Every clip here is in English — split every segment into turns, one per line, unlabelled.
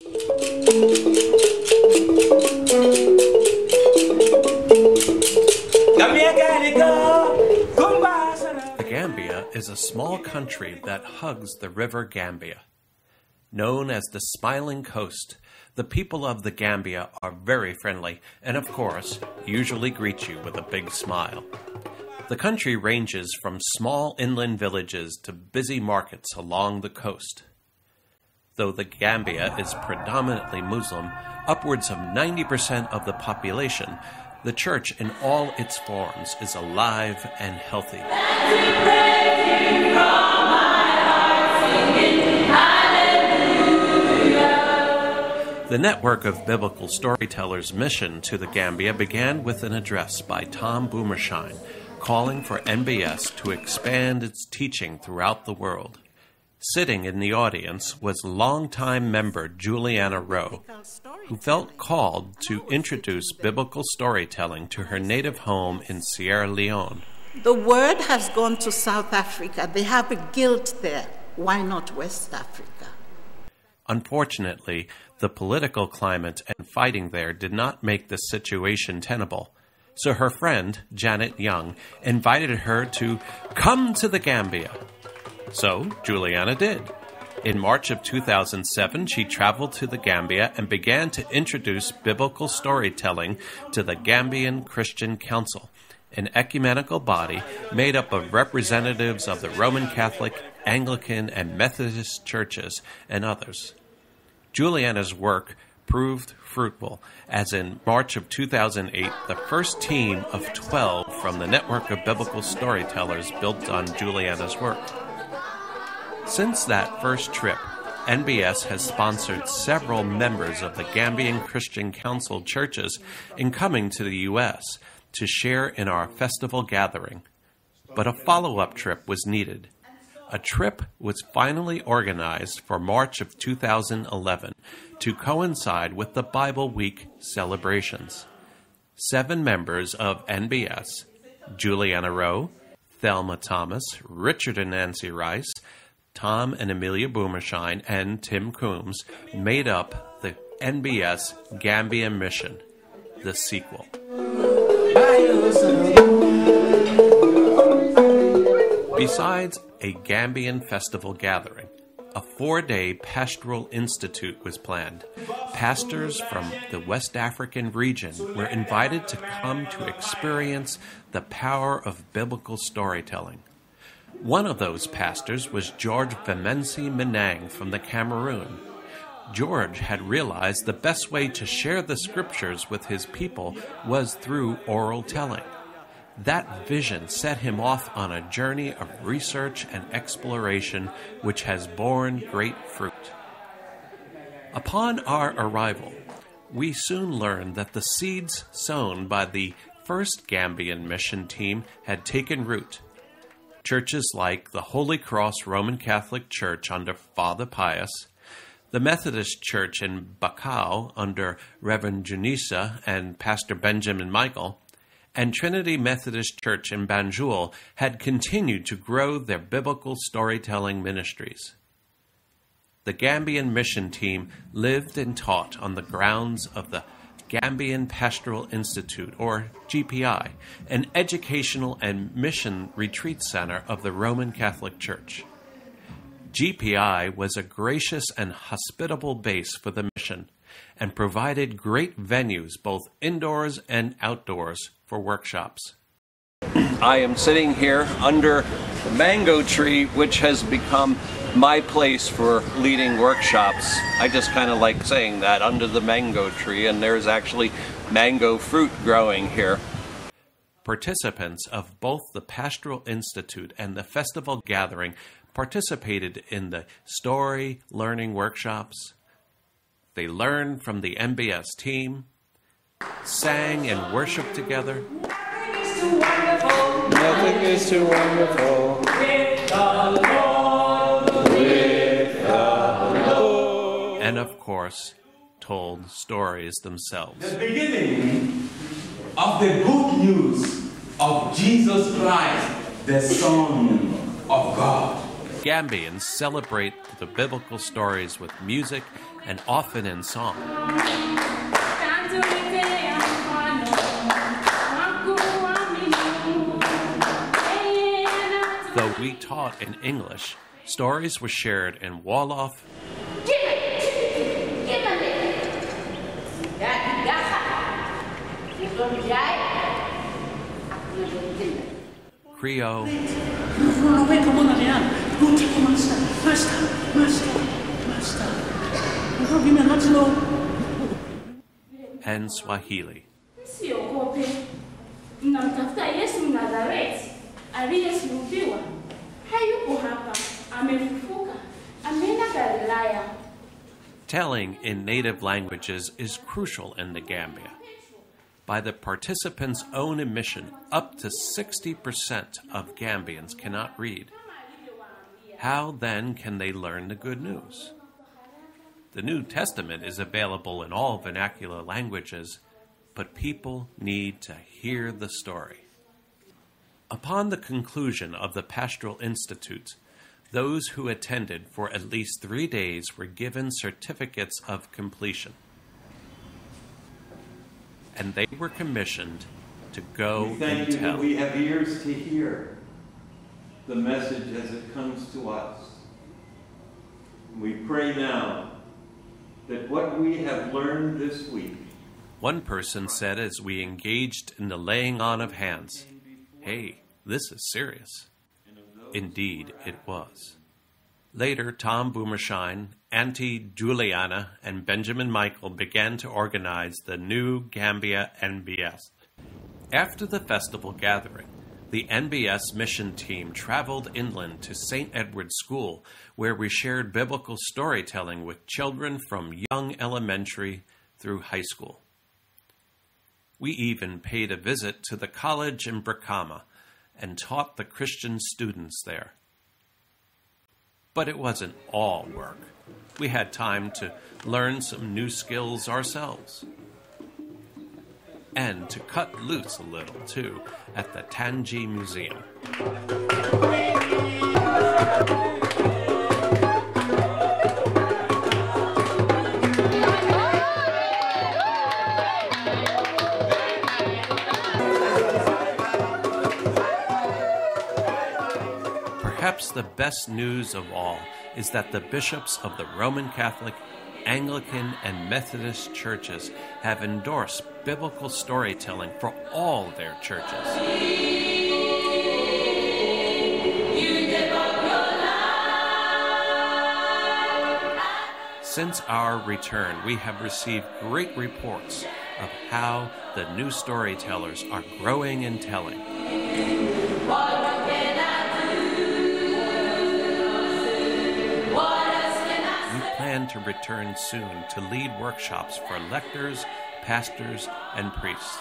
The Gambia is a small country that hugs the river Gambia. Known as the Smiling Coast, the people of the Gambia are very friendly and, of course, usually greet you with a big smile. The country ranges from small inland villages to busy markets along the coast. Though the Gambia is predominantly Muslim, upwards of 90% of the population, the church in all its forms is alive and healthy. The Network of Biblical Storytellers' mission to the Gambia began with an address by Tom Boomershine, calling for NBS to expand its teaching throughout the world. Sitting in the audience was longtime member Juliana Rowe, who felt called to introduce biblical storytelling to her native home in Sierra Leone.
The word has gone to South Africa. They have a guilt there. Why not West Africa?
Unfortunately, the political climate and fighting there did not make the situation tenable. So her friend, Janet Young, invited her to come to the Gambia. So Juliana did. In March of 2007, she traveled to the Gambia and began to introduce biblical storytelling to the Gambian Christian Council, an ecumenical body made up of representatives of the Roman Catholic, Anglican, and Methodist churches, and others. Juliana's work proved fruitful, as in March of 2008, the first team of 12 from the Network of Biblical Storytellers built on Juliana's work. Since that first trip, NBS has sponsored several members of the Gambian Christian Council churches in coming to the U.S. to share in our festival gathering. But a follow-up trip was needed. A trip was finally organized for March of 2011 to coincide with the Bible Week celebrations. 7 members of NBS, Juliana Rowe, Thelma Thomas, Richard and Nancy Rice, Tom and Amelia Boomershine, and Tim Coombs made up the NBS Gambia Mission, the sequel. Besides a Gambian festival gathering, a 4-day pastoral institute was planned. Pastors from the West African region were invited to come to experience the power of biblical storytelling. One of those pastors was George Vemensi Menang from the Cameroon. George had realized the best way to share the scriptures with his people was through oral telling. That vision set him off on a journey of research and exploration which has borne great fruit. Upon our arrival, we soon learned that the seeds sown by the first Gambian mission team had taken root. Churches like the Holy Cross Roman Catholic Church under Father Pius, the Methodist Church in Bacau under Reverend Junisa and Pastor Benjamin Michael, and Trinity Methodist Church in Banjul had continued to grow their biblical storytelling ministries. The Gambian mission team lived and taught on the grounds of the Gambian Pastoral Institute, or GPI, an educational and mission retreat center of the Roman Catholic Church. GPI was a gracious and hospitable base for the mission and provided great venues both indoors and outdoors for workshops. I am sitting here under the mango tree, which has become my place for leading workshops. I just kind of like saying that, under the mango tree, and there's actually mango fruit growing here. Participants of both the Pastoral Institute and the Festival Gathering participated in the story learning workshops. They learned from the NBS team, sang and worshiped together.
Nothing is too wonderful. With the Lord. With the Lord.
And of course, told stories themselves.
The beginning of the good news of Jesus Christ, the Son of God.
Gambians celebrate the biblical stories with music and often in song. Though we taught in English, stories were shared in Wolof, Creole, and Swahili.
Namtafuta Yesu Mnazareti aliyesulubiwa. Hayuko hapa, amefufuka, ameenda Galilaya.
Telling in native languages is crucial in the Gambia. By the participants' own admission, up to 60% of Gambians cannot read. How then can they learn the good news? The New Testament is available in all vernacular languages, but people need to hear the story. Upon the conclusion of the Pastoral Institute, those who attended for at least 3 days were given certificates of completion. And they were commissioned to go and tell.
We thank you that we have ears to hear the message as it comes to us. We pray now that what we have learned this week.
One person said as we engaged in the laying on of hands, "Hey, this is serious." Indeed, it was. Later, Tom Boomershine, Auntie Juliana, and Benjamin Michael began to organize the new Gambia NBS. After the festival gathering, the NBS mission team traveled inland to St. Edward's School, where we shared biblical storytelling with children from young elementary through high school. We even paid a visit to the college in Brikama and taught the Christian students there. But it wasn't all work. We had time to learn some new skills ourselves. And to cut loose a little, too, at the Tangi Museum. Perhaps the best news of all is that the bishops of the Roman Catholic, Anglican, and Methodist churches have endorsed biblical storytelling for all their churches. Since our return, we have received great reports of how the new storytellers are growing and telling. To return soon to lead workshops for lectors, pastors, and priests.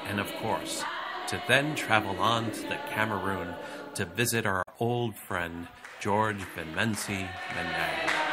And of course, to then travel on to the Cameroon to visit our old friend, George Benmensi Menay.